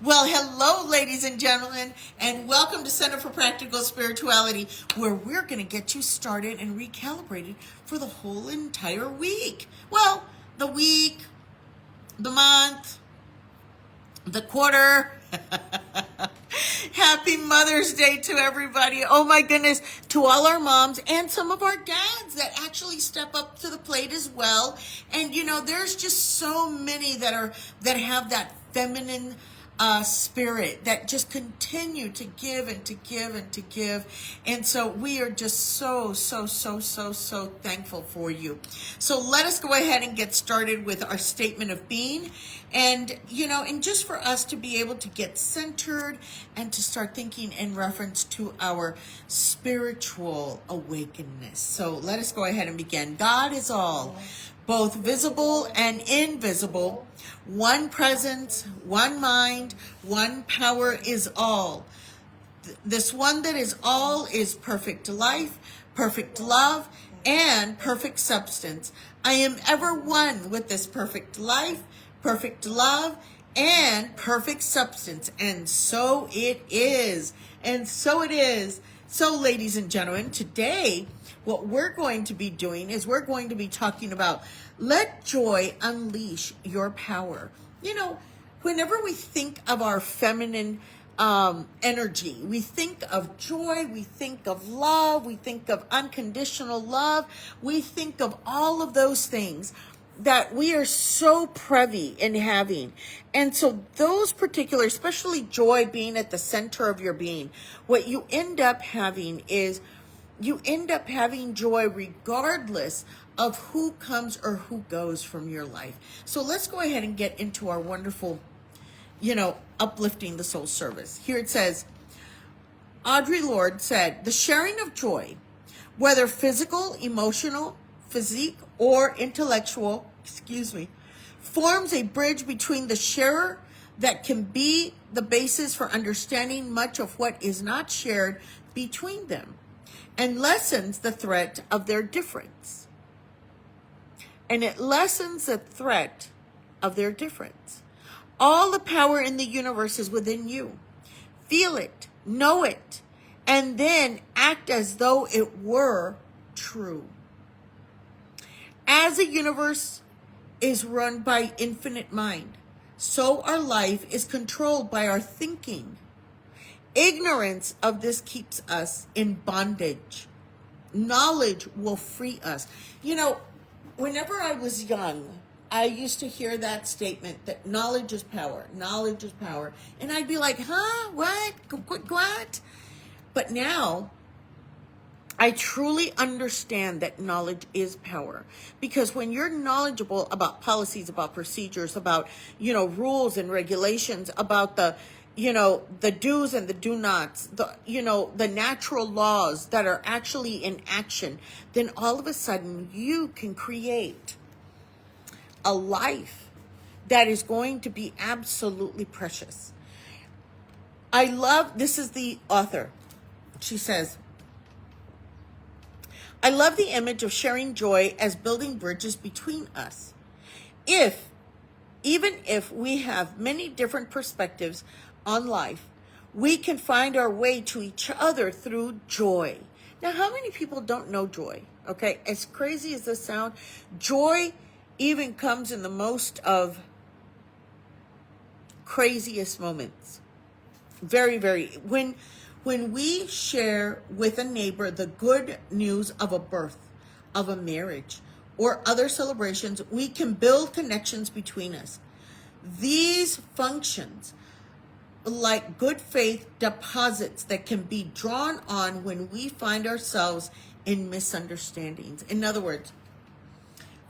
Well, hello, ladies and gentlemen, and welcome to Center for Practical Spirituality, where we're going to get you started and recalibrated for the whole entire week. Well, the week, the month, the quarter. Happy Mother's Day to everybody. Oh my goodness, to all our moms and some of our dads that actually step up to the plate as well. And you know, there's just so many that have that feminine spirit that just continue to give and to give and to give. And so we are just so thankful for you. So let us go ahead and get started with our statement of being. And, you know, and just for us to be able to get centered and to start thinking in reference to our spiritual awakeness. So let us go ahead and begin. God is all, both visible and invisible, one presence, one mind, one power is all. This one that is all is perfect life, perfect love, and perfect substance. I am ever one with this perfect life, perfect love, and perfect substance. And so it is. And so it is. So, ladies and gentlemen, today, what we're going to be doing is we're going to be talking about let joy unleash your power. You know, whenever we think of our feminine energy, we think of joy, we think of love, we think of unconditional love, we think of all of those things that we are so privy in having. And so those particular, especially joy being at the center of your being, what you end up having is you end up having joy regardless of who comes or who goes from your life. So let's go ahead and get into our wonderful, Uplifting the Soul service. Here it says, Audre Lorde said, the sharing of joy, whether physical, emotional, physique, or intellectual, forms a bridge between the sharer that can be the basis for understanding much of what is not shared between them and lessens the threat of their difference. And it lessens the threat of their difference. All the power in the universe is within you. Feel it, know it, and then act as though it were true. As the universe is run by infinite mind, so our life is controlled by our thinking. Ignorance of this keeps us in bondage. Knowledge will free us. You know, whenever I was young, I used to hear that statement that knowledge is power, knowledge is power. And I'd be like, huh? What? But now, I truly understand that knowledge is power, because when you're knowledgeable about policies, about procedures, about, rules and regulations, about the do's and the do nots, the natural laws that are actually in action, then all of a sudden you can create a life that is going to be absolutely precious. This is the author. She says, I love the image of sharing joy as building bridges between us. Even if we have many different perspectives on life, we can find our way to each other through joy. Now, how many people don't know joy? Okay, as crazy as this sounds, joy even comes in the most of craziest moments. Very, very. When we share with a neighbor the good news of a birth, of a marriage, or other celebrations, we can build connections between us. These functions like good faith deposits that can be drawn on when we find ourselves in misunderstandings. In other words,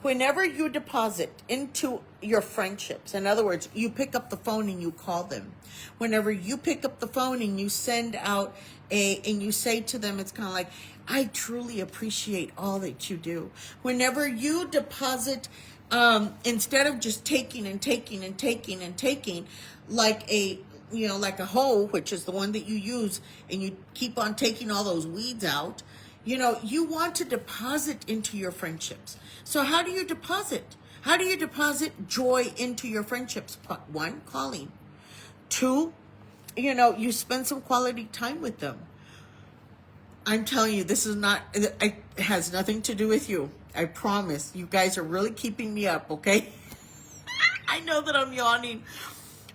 whenever you deposit into your friendships, in other words, you pick up the phone and you call them. Whenever you pick up the phone and you send out and you say to them, it's kind of like, I truly appreciate all that you do. Whenever you deposit, instead of just taking and taking and taking and taking, like a hoe, which is the one that you use, and you keep on taking all those weeds out, you want to deposit into your friendships. So how do you deposit? How do you deposit joy into your friendships? One, calling. Two, you spend some quality time with them. I'm telling you, it has nothing to do with you. I promise. You guys are really keeping me up, okay? I know that I'm yawning,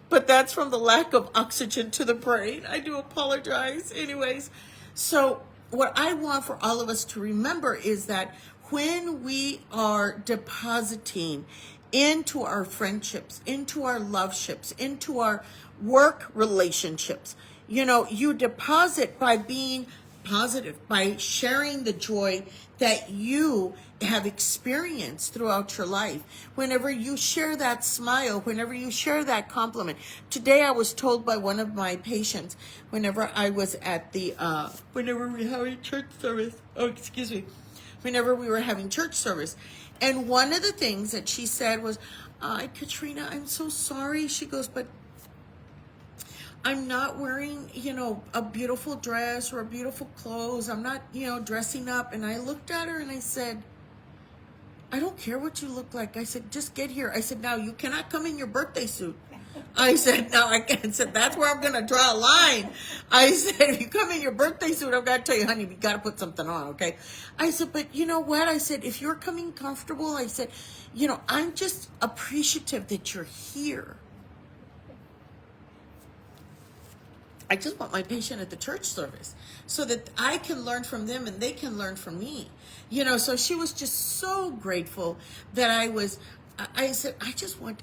but that's from the lack of oxygen to the brain. I do apologize. Anyways, so what I want for all of us to remember is that when we are depositing into our friendships, into our love ships, into our work relationships, you deposit by being positive, by sharing the joy that you have experienced throughout your life. Whenever you share that smile, whenever you share that compliment. Today I was told by one of my patients, whenever I was at whenever we were having church service, whenever we were having church service. And one of the things that she said was, Katrina, I'm so sorry. She goes, but I'm not wearing, a beautiful dress or a beautiful clothes. I'm not, dressing up. And I looked at her and I said, I don't care what you look like. I said, just get here. I said, now you cannot come in your birthday suit. I said, no, I can't. I said, that's where I'm going to draw a line. I said, if you come in your birthday suit, I've got to tell you, honey, you got to put something on, okay? I said, but you know what? I said, if you're coming comfortable, I said, I'm just appreciative that you're here. I just want my patient at the church service so that I can learn from them and they can learn from me. So she was just so grateful that I said,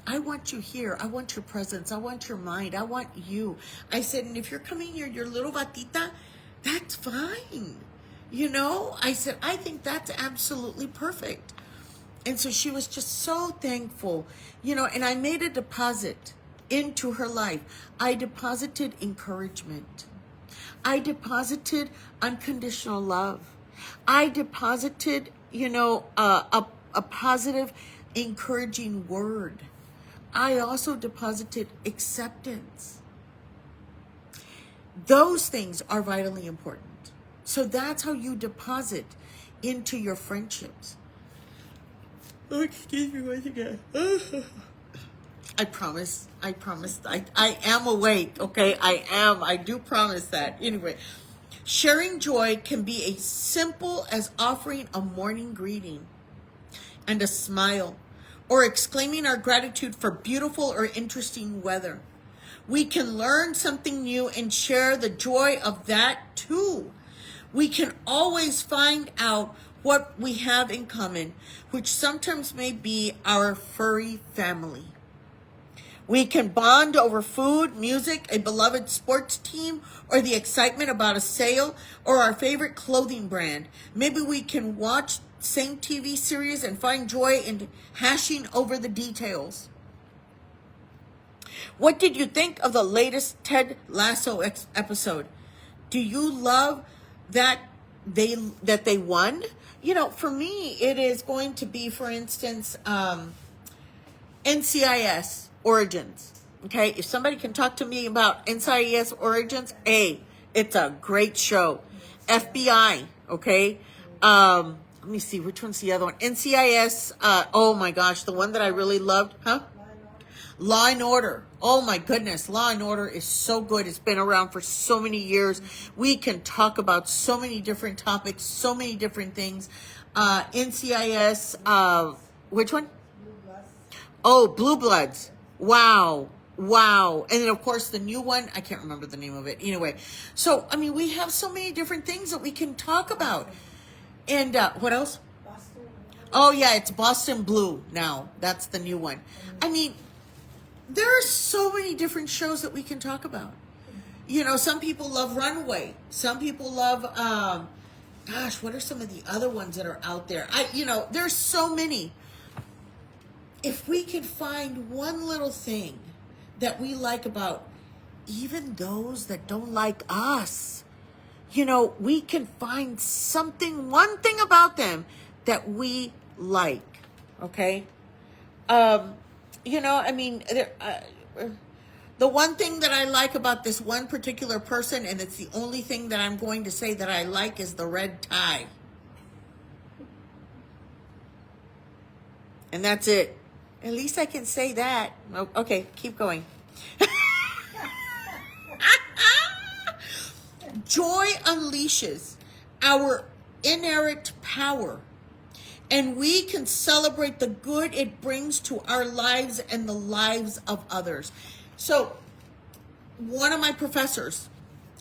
I want you here. I want your presence. I want your mind. I want you. I said, and if you're coming here, your little batita, that's fine. I said, I think that's absolutely perfect. And so she was just so thankful, and I made a deposit into her life. I deposited encouragement. I deposited unconditional love. I deposited, a positive, encouraging word. I also deposited acceptance. Those things are vitally important. So that's how you deposit into your friendships. Oh, excuse me once again. I promise. I am awake, okay? I do promise that. Anyway, sharing joy can be as simple as offering a morning greeting and a smile, or exclaiming our gratitude for beautiful or interesting weather. We can learn something new and share the joy of that too. We can always find out what we have in common, which sometimes may be our furry family. We can bond over food, music, a beloved sports team, or the excitement about a sale, or our favorite clothing brand. Maybe we can watch same TV series and find joy in hashing over the details. What did you think of the latest Ted Lasso episode? Do you love that they won? For me, it is going to be, for instance, NCIS Origins. Okay, if somebody can talk to me about NCIS Origins, it's a great show. FBI, okay. Let me see, which one's the other one? NCIS, oh my gosh, the one that I really loved, Law and Order. Oh my goodness, Law and Order is so good. It's been around for so many years. We can talk about so many different topics, so many different things. NCIS, which one? Oh, Blue Bloods. Wow. And then, of course, the new one, I can't remember the name of it. Anyway, so, we have so many different things that we can talk about. And what else? Oh, yeah, it's Boston Blue now. That's the new one. There are so many different shows that we can talk about. Some people love Runway. Some people love, what are some of the other ones that are out there? There's so many. If we could find one little thing that we like about even those that don't like us, we can find one thing about them that we like, okay? The one thing that I like about this one particular person, and it's the only thing that I'm going to say that I like, is the red tie. And that's it. At least I can say that. Okay, keep going. Joy unleashes our inherent power, and we can celebrate the good it brings to our lives and the lives of others. So one of my professors,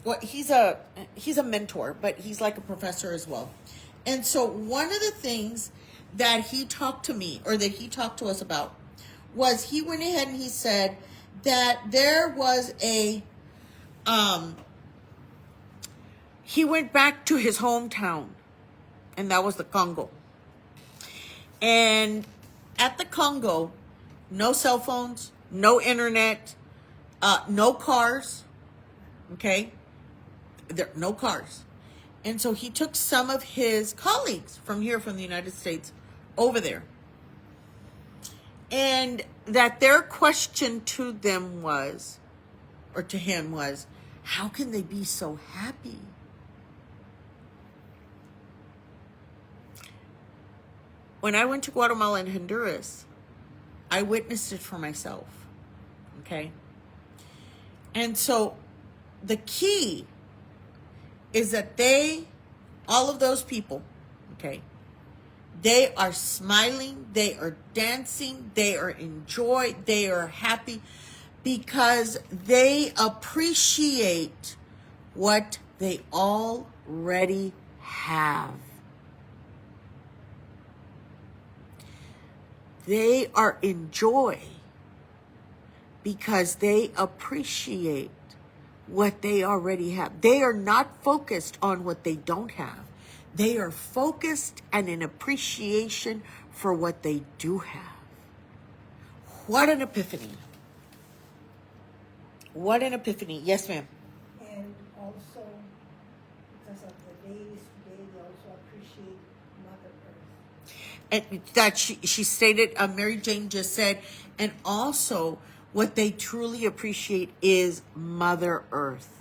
well, he's a mentor, but he's like a professor as well. And so one of the things that he talked to me, or that he talked to us about, was he went ahead and he said that there was he went back to his hometown, and that was the Congo. And at the Congo, no cell phones, no internet, no cars, okay? No cars. And so he took some of his colleagues from here, from the United States, over there. And that their question to them was, or to him was, how can they be so happy? When I went to Guatemala and Honduras, I witnessed it for myself, okay? And so the key is that all of those people, okay, they are smiling, they are dancing, they are in joy, they are happy because they appreciate what they already have. They are in joy because they appreciate what they already have. They are not focused on what they don't have. They are focused and in appreciation for what they do have. What an epiphany. What an epiphany. Yes, ma'am. And also, because of the days today, they also appreciate Mother Earth. And that she stated, Mary Jane just said, and also what they truly appreciate is Mother Earth.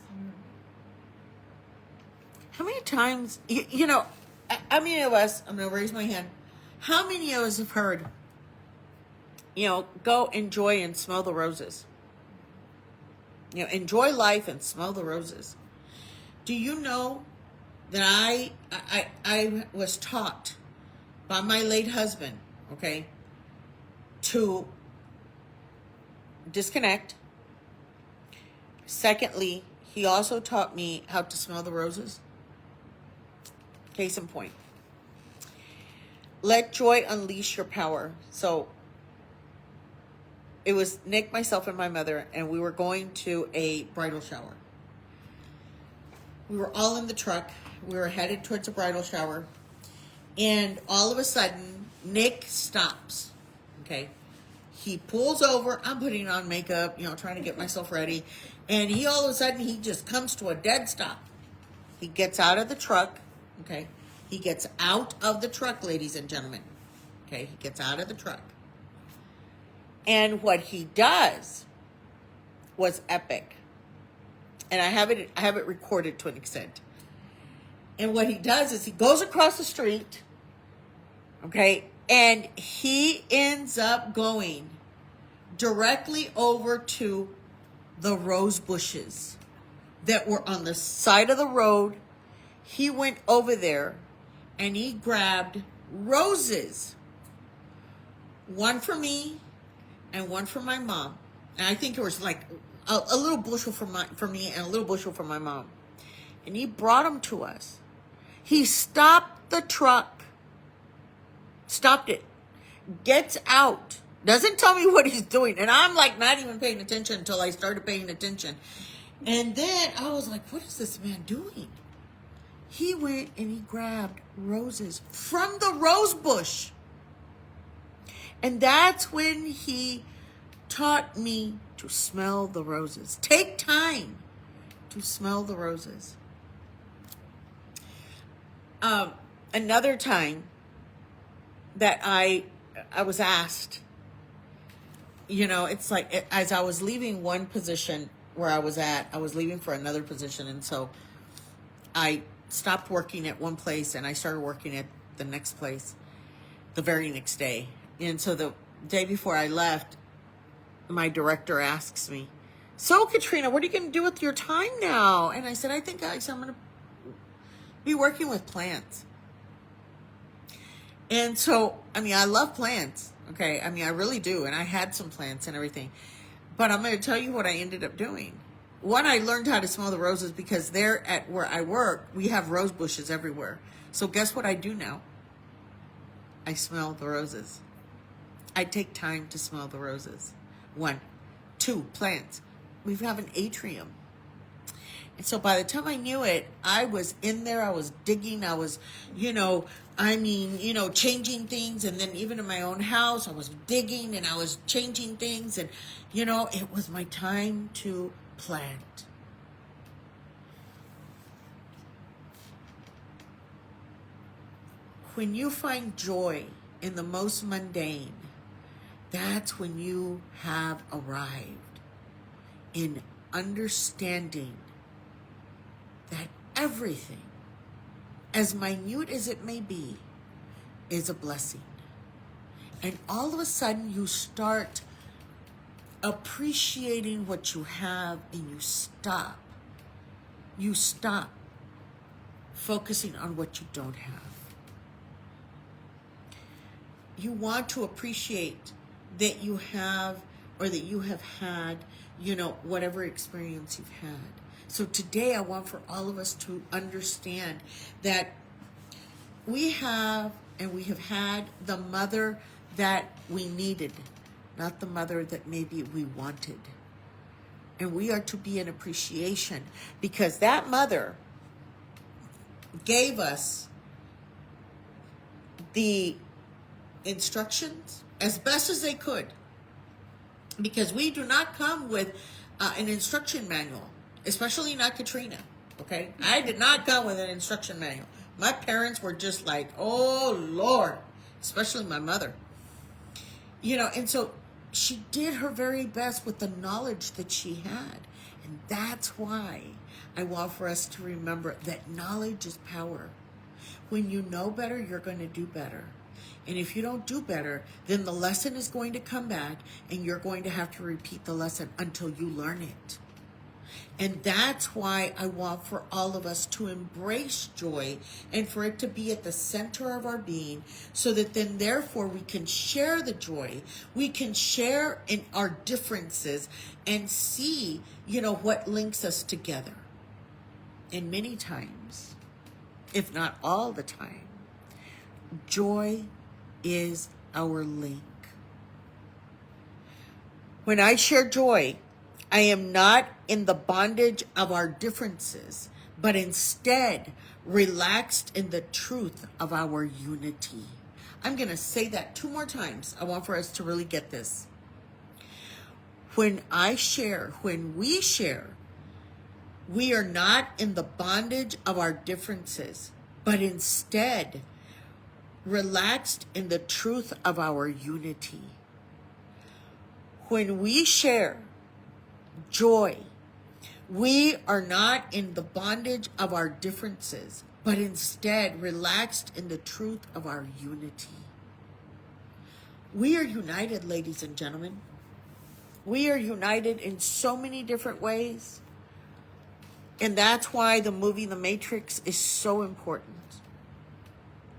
How many times, how many of us, I'm going to raise my hand, how many of us have heard, go enjoy and smell the roses? Enjoy life and smell the roses. Do you know that I was taught by my late husband, okay, to disconnect. Secondly, he also taught me how to smell the roses. Case in point. Let joy unleash your power. So it was Nick, myself, and my mother, and we were going to a bridal shower. We were all in the truck. We were headed towards a bridal shower. And all of a sudden, Nick stops. Okay. He pulls over. I'm putting on makeup, trying to get myself ready. And he all of a sudden, he just comes to a dead stop. He gets out of the truck. Okay. He gets out of the truck, ladies and gentlemen. Okay. He gets out of the truck. And what he does was epic. And I have it recorded to an extent. And what he does is he goes across the street. Okay. And he ends up going directly over to the rose bushes that were on the side of the road. He went over there and he grabbed roses. One for me and one for my mom. And I think it was like a little bushel for me and a little bushel for my mom. And he brought them to us. He stopped the truck. Stopped it. Gets out. Doesn't tell me what he's doing. And I'm like not even paying attention until I started paying attention. And then I was like, what is this man doing? He went and he grabbed roses from the rose bush. And that's when he taught me to smell the roses. Take time to smell the roses. Another time that I was asked, it's like as I was leaving one position where I was at, I was leaving for another position. And so I stopped working at one place and I started working at the next place the very next day. And so the day before I left, my director asks me, so Katrina, what are you going to do with your time now? And I said, I think, guys, I'm going to be working with plants. And so, I mean, I love plants. Okay. I mean, I really do. And I had some plants and everything. But I'm going to tell you what I ended up doing. One, I learned how to smell the roses because there at where I work, we have rose bushes everywhere. So guess what I do now? I smell the roses. I take time to smell the roses. 1. 2, plants. We have an atrium. And so by the time I knew it, I was in there, I was digging, I was, changing things. And then even in my own house, I was digging and I was changing things. And, it was my time to plant. When you find joy in the most mundane, that's when you have arrived in understanding that everything, as minute as it may be, is a blessing. And all of a sudden you start appreciating what you have, and you stop focusing on what you don't have. You want to appreciate that you have, or that you have had, whatever experience you've had. So today I want for all of us to understand that we have had the mother that we needed, not the mother that maybe we wanted. And we are to be in appreciation because that mother gave us the instructions as best as they could, because we do not come with an instruction manual, especially not Katrina. Okay, I did not come with an instruction manual. My parents were just like, oh Lord, especially my mother. And so she did her very best with the knowledge that she had. And that's why I want for us to remember that knowledge is power. When you know better, you're going to do better. And if you don't do better, then the lesson is going to come back and you're going to have to repeat the lesson until you learn it. And that's why I want for all of us to embrace joy and for it to be at the center of our being, so that then therefore we can share the joy. We can share in our differences and see, what links us together. And many times, if not all the time, joy is our link. When I share joy, I am not in the bondage of our differences, but instead relaxed in the truth of our unity. I'm going to say that 2 more times. I want for us to really get this. When we share, we are not in the bondage of our differences, but instead relaxed in the truth of our unity. When we share joy, we are not in the bondage of our differences, but instead relaxed in the truth of our unity. We are united, ladies and gentlemen. We are united in so many different ways. And that's why the movie The Matrix is so important,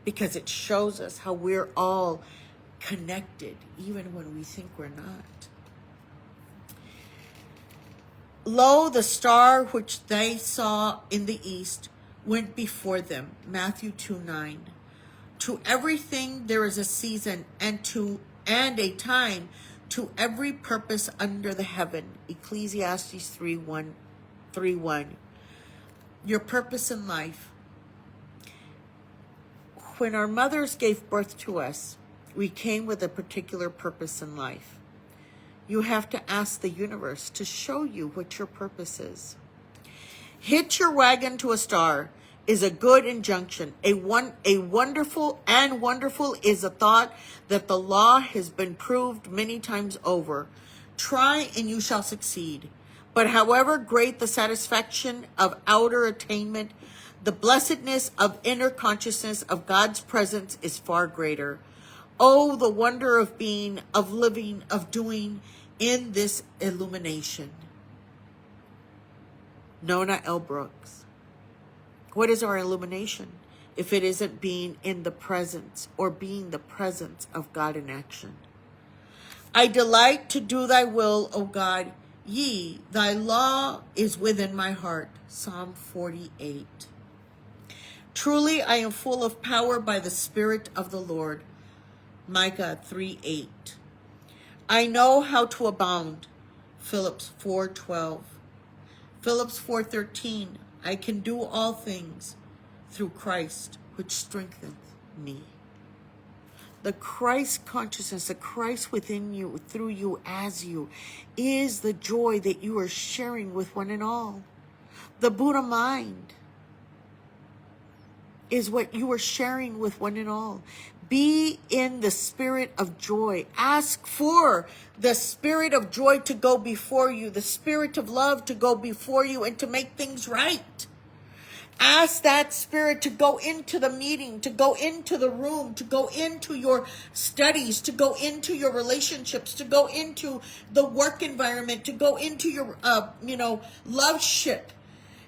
because it shows us how we're all connected, even when we think we're not. Lo, the star which they saw in the east went before them. Matthew 2:9. To everything there is a season, and a time to every purpose under the heaven. Ecclesiastes 3:1. Your purpose in life. When our mothers gave birth to us, we came with a particular purpose in life. You have to ask the universe to show you what your purpose is. Hitch your wagon to a star is a good injunction. A wonderful is a thought that the law has been proved many times over. Try and you shall succeed. But however great the satisfaction of outer attainment, the blessedness of inner consciousness of God's presence is far greater. Oh, the wonder of being, of living, of doing in this illumination. Nona L. Brooks. What is our illumination if it isn't being in the presence or being the presence of God in action? I delight to do thy will, O God. Yea, thy law is within my heart. Psalm 48. Truly I am full of power by the Spirit of the Lord. Micah 3:8. I know how to abound. Philippians 4:12. Philippians 4:13. I can do all things through Christ, which strengtheneth me. The Christ consciousness, the Christ within you, through you, as you, is the joy that you are sharing with one and all. The Buddha mind is what you are sharing with one and all. Be in the spirit of joy. Ask for the spirit of joy to go before you, the spirit of love to go before you and to make things right. Ask that spirit to go into the meeting, to go into the room, to go into your studies, to go into your relationships, to go into the work environment, to go into your, love ship.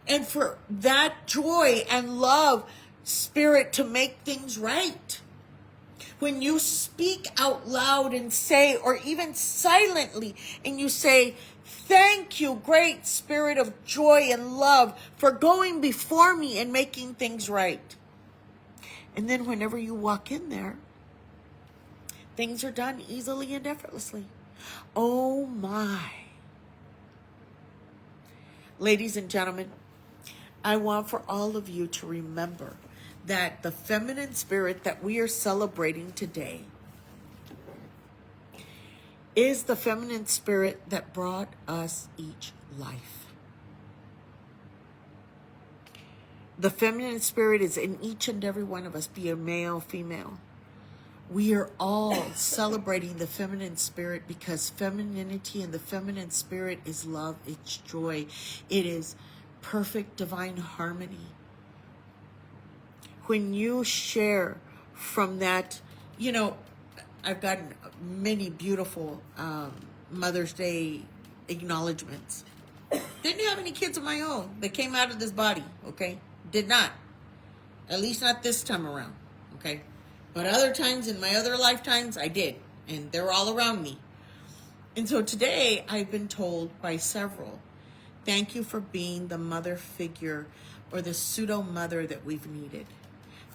And for that joy and love spirit to make things right. When you speak out loud and say, or even silently, and you say, thank you, great spirit of joy and love, for going before me and making things right. And then whenever you walk in there, things are done easily and effortlessly. Oh my. Ladies and gentlemen, I want for all of you to remember that the feminine spirit that we are celebrating today is the feminine spirit that brought us each life. The feminine spirit is in each and every one of us, be it male, female. We are all celebrating the feminine spirit because femininity and the feminine spirit is love, it's joy, it is perfect divine harmony. When you share from that, I've gotten many beautiful Mother's Day acknowledgments. Didn't have any kids of my own that came out of this body, okay? Did not. At least not this time around, okay? But other times in my other lifetimes, I did. And they're all around me. And so today, I've been told by several, thank you for being the mother figure or the pseudo-mother that we've needed.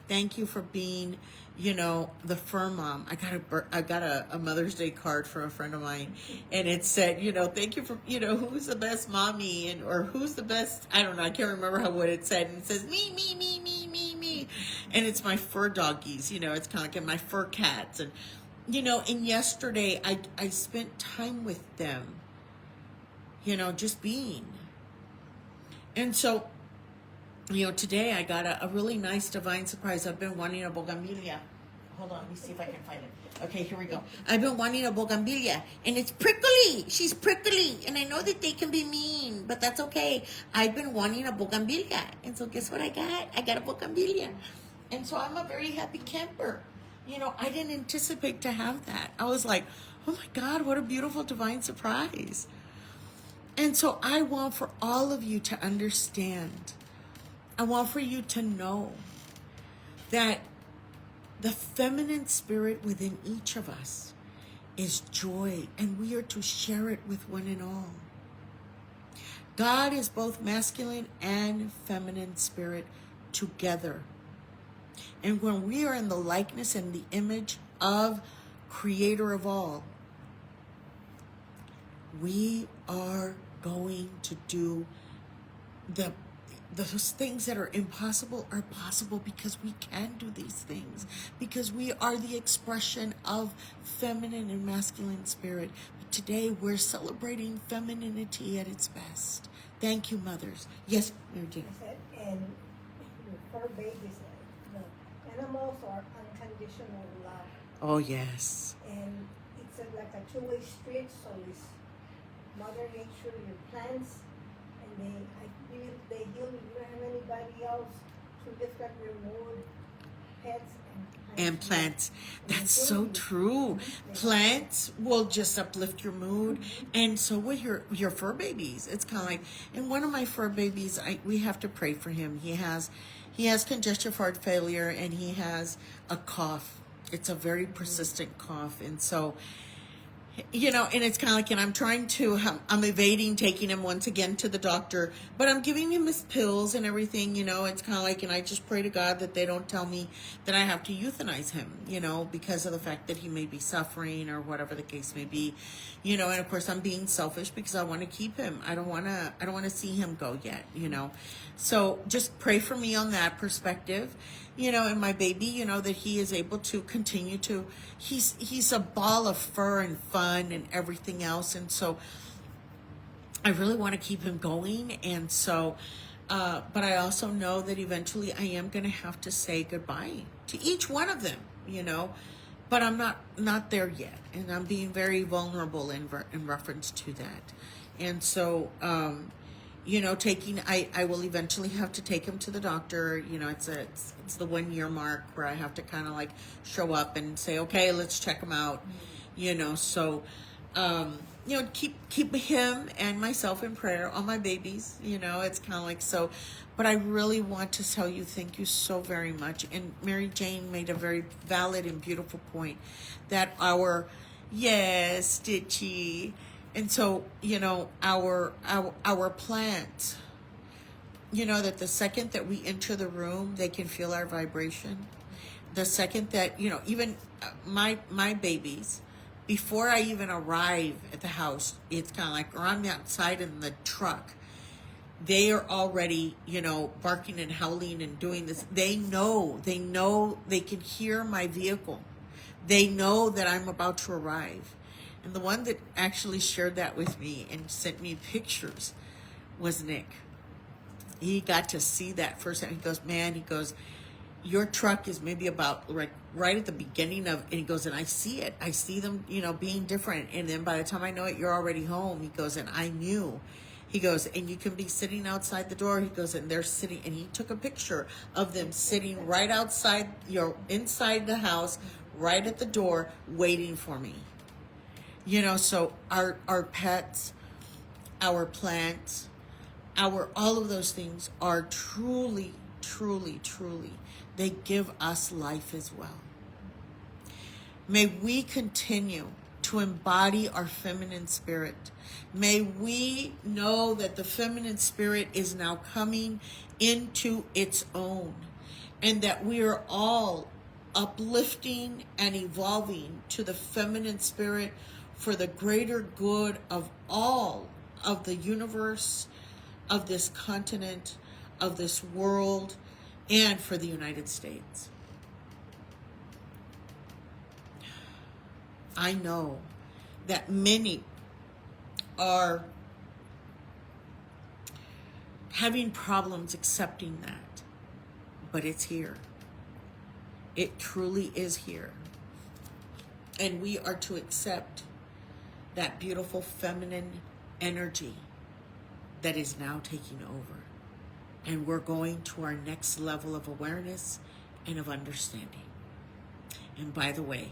Thank you for being, the fur mom. I got a Mother's Day card from a friend of mine, and it said, thank you for, who's the best mommy, or who's the best, I don't know, I can't remember what it said, and it says, me, and it's my fur doggies, it's kind of like my fur cats, and, and yesterday, I spent time with them, just being, and so, today I got a really nice divine surprise. I've been wanting a bougainvillea. Hold on, let me see if I can find it. Okay, here we go. I've been wanting a bougainvillea, and it's prickly. She's prickly, and I know that they can be mean, but that's okay. I've been wanting a bougainvillea, and so guess what I got? I got a bougainvillea, and so I'm a very happy camper. I didn't anticipate to have that. I was like, oh my God, what a beautiful divine surprise. And so I want for all of you to understand, I want for you to know that the feminine spirit within each of us is joy, and we are to share it with one and all. God is both masculine and feminine spirit together. And when we are in the likeness and the image of Creator of all, we are going to do those things that are impossible are possible because we can do these things, because we are the expression of feminine and masculine spirit. But today we're celebrating femininity at its best. Thank you, mothers. Yes, Mary Jane. And for babies, the animals are unconditional love. Oh, yes. And it's like a two-way street, so it's Mother Nature, your plants, and they heal you. You don't have anybody else to lift up your mood. pets and plants. That's so true. Plants will just uplift your mood, and so will your fur babies. It's kind of like, and one of my fur babies, we have to pray for him. He has congestive heart failure, and he has a cough. It's a very persistent cough, and so, and it's kind of like, and I'm evading taking him once again to the doctor, but I'm giving him his pills and everything, it's kind of like, and I just pray to God that they don't tell me that I have to euthanize him, because of the fact that he may be suffering or whatever the case may be, and of course I'm being selfish because I want to keep him. I don't want to see him go yet, so just pray for me on that perspective. And my baby, that he is able to continue to, he's a ball of fur and fun and everything else. And so I really want to keep him going. And so, but I also know that eventually I am going to have to say goodbye to each one of them, but I'm not there yet. And I'm being very vulnerable in reference to that. And so, I will eventually have to take him to the doctor. It's the 1 year mark where I have to kind of like show up and say, okay, let's check him out. So, keep him and myself in prayer, all my babies, it's kind of like, so, but I really want to tell you, thank you so very much. And Mary Jane made a very valid and beautiful point that yes, Stitchy. And so, our plant, that the second that we enter the room, they can feel our vibration. The second that, even my babies, before I even arrive at the house, it's kind of like, or I'm outside in the truck, they are already, barking and howling and doing this. They know, they can hear my vehicle. They know that I'm about to arrive. And the one that actually shared that with me and sent me pictures was Nick. He got to see that first time. He goes, your truck is maybe about right at the beginning of, and he goes, and I see it. I see them, being different. And then by the time I know it, you're already home. He goes, and I knew. He goes, and you can be sitting outside the door. He goes, and they're sitting, and he took a picture of them sitting right outside, inside the house, right at the door, waiting for me. So our pets, our plants, all of those things are truly, truly, truly, they give us life as well. May we continue to embody our feminine spirit. May we know that the feminine spirit is now coming into its own, and that we are all uplifting and evolving to the feminine spirit for the greater good of all of the universe, of this continent, of this world, and for the United States. I know that many are having problems accepting that, but it's here. It truly is here. And we are to accept that beautiful feminine energy that is now taking over. And we're going to our next level of awareness and of understanding. And by the way,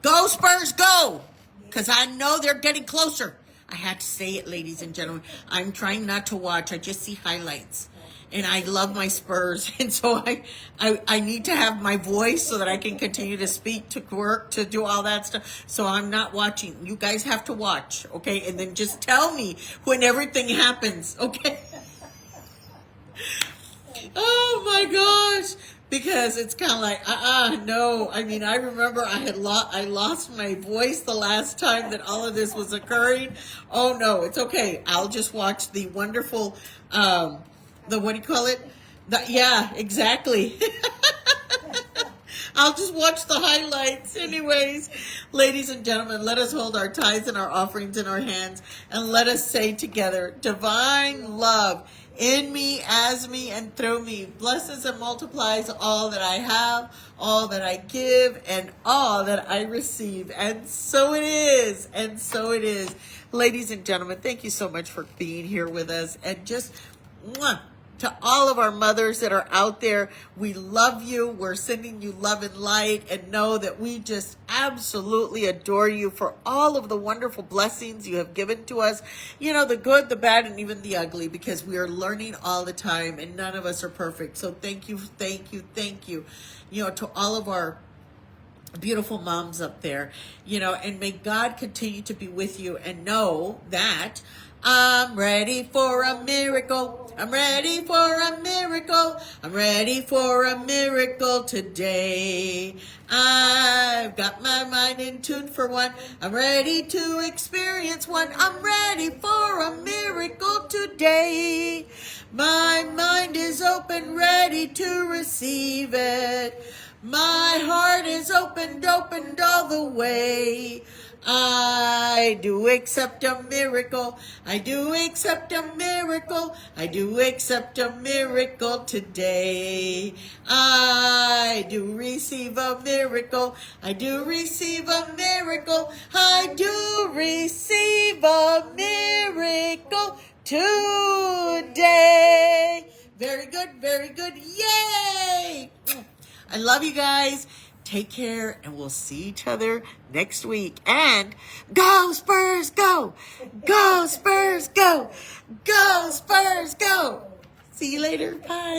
go Spurs, go! Because I know they're getting closer. I had to say it, ladies and gentlemen. I'm trying not to watch. I just see highlights. And I love my Spurs. And so I need to have my voice so that I can continue to speak, to work, to do all that stuff. So I'm not watching. You guys have to watch, okay? And then just tell me when everything happens, okay? Oh my gosh. Because it's kind of like, no. I mean, I remember I lost my voice the last time that all of this was occurring. Oh no, it's okay. I'll just watch the wonderful, what do you call it? Yeah, exactly. I'll just watch the highlights. Anyways, ladies and gentlemen, let us hold our tithes and our offerings in our hands, and let us say together, divine love in me, as me, and through me, blesses and multiplies all that I have, all that I give, and all that I receive. And so it is, and so it is. Ladies and gentlemen, thank you so much for being here with us, and just To all of our mothers that are out there, we love you. We're sending you love and light, and know that we just absolutely adore you for all of the wonderful blessings you have given to us. You know, the good, the bad, and even the ugly, because we are learning all the time, and none of us are perfect. So thank you, thank you, thank you. You know, to all of our beautiful moms up there, you know, and may God continue to be with you, and know that I'm ready for a miracle. I'm ready for a miracle. I'm ready for a miracle today. I've got my mind in tune for one. I'm ready to experience one. I'm ready for a miracle today. My mind is open, ready to receive it. My heart is opened all the way. I do accept a miracle. I do accept a miracle. I do accept a miracle today. I do receive a miracle. I do receive a miracle. I do receive a miracle today. Very good, very good. Yay! I love you guys. Take care, and we'll see each other next week. And go Spurs, go! Go Spurs, go! Go Spurs, go! See you later. Bye.